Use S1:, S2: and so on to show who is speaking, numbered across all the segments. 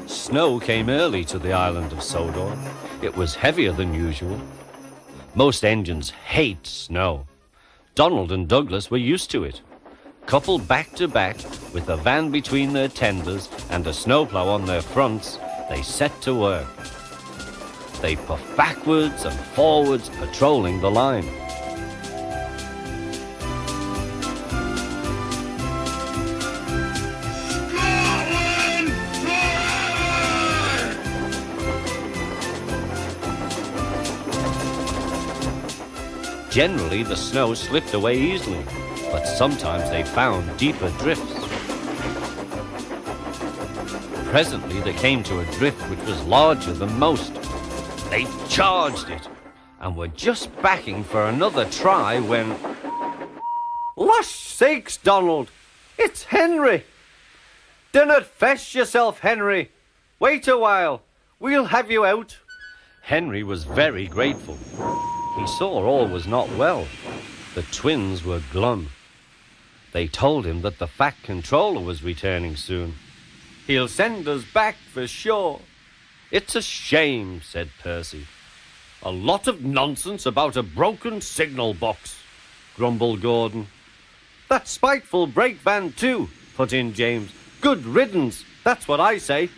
S1: Snow came early to the island of Sodor. It was heavier than usual. Most engines hate snow. Donald and Douglas were used to it. Coupled back to back, with a van between their tenders and a snowplow on their fronts, they set to work. They puffed backwards and forwards, patrolling the line. Generally, the snow slipped away easily, but sometimes they found deeper drifts. Presently, they came to a drift which was larger than most. They charged it, and were just backing for another try when... "Lush sakes, Donald! It's Henry! Dinnot fess yourself, Henry! Wait a while, we'll have you out." Henry was very grateful. He saw all was not well. The twins were glum. They told him that the Fat Controller was returning soon. "He'll send us back for sure." "It's a shame," said Percy. "A lot of nonsense about a broken signal box," grumbled Gordon. "That spiteful brake van too," put in James. "Good riddance, that's what I say."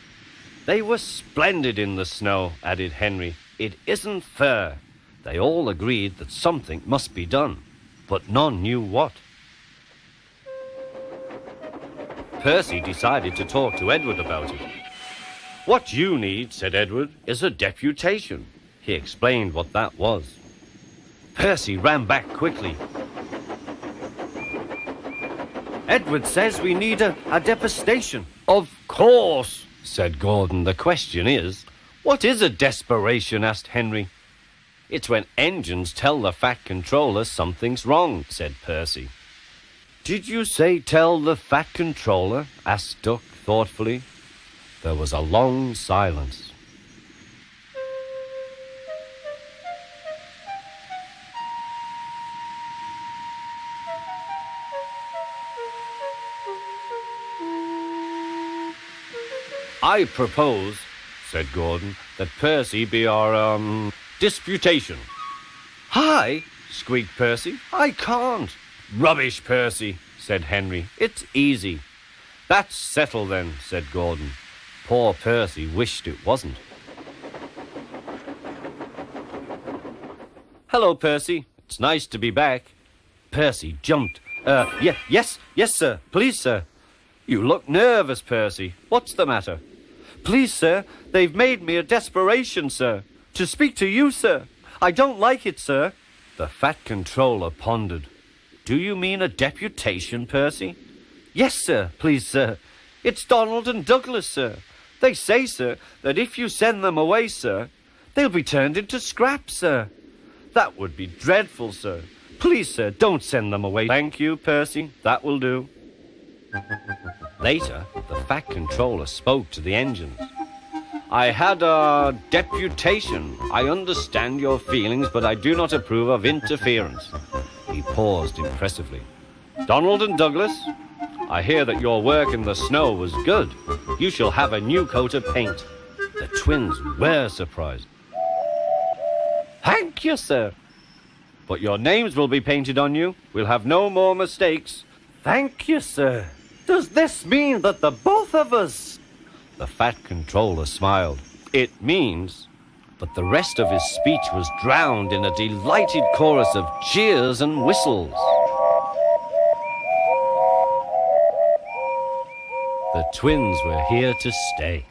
S1: "They were splendid in the snow," added Henry. "It isn't fair." They all agreed that something must be done, but none knew what. Percy decided to talk to Edward about it. "What you need," said Edward, "is a deputation." He explained what that was. Percy ran back quickly. "Edward says we need a deputation." "Of course," said Gordon. "The question is, what is a desperation?" asked Henry. "It's when engines tell the Fat Controller something's wrong," said Percy. "Did you say tell the Fat Controller?" asked Duck thoughtfully. There was a long silence. "I propose," said Gordon, "that Percy be our, disputation." "Hi!" squeaked Percy. "I can't." "Rubbish, Percy," said Henry. "It's easy." "That's settled then," said Gordon. Poor Percy wished it wasn't. "Hello, Percy. It's nice to be back." Percy jumped. Yes, sir. Please, sir." "You look nervous, Percy. What's the matter?" "Please, sir, they've made me a desperation, sir. To speak to you, sir. I don't like it, sir." The Fat Controller pondered. "Do you mean a deputation, Percy?" "Yes, sir, please, sir. It's Donald and Douglas, sir. They say, sir, that if you send them away, sir, they'll be turned into scrap, sir." "That would be dreadful, sir. Please, sir, don't send them away." "Thank you, Percy. That will do." Later, the Fat Controller spoke to the engines. "I had a deputation. I understand your feelings, but I do not approve of interference." He paused impressively. "Donald and Douglas, I hear that your work in the snow was good. You shall have a new coat of paint." The twins were surprised. "Thank you, sir." "But your names will be painted on you. We'll have no more mistakes." "Thank you, sir. Does this mean that the both of us..." The Fat Controller smiled. "It means..." But the rest of his speech was drowned in a delighted chorus of cheers and whistles. The twins were here to stay.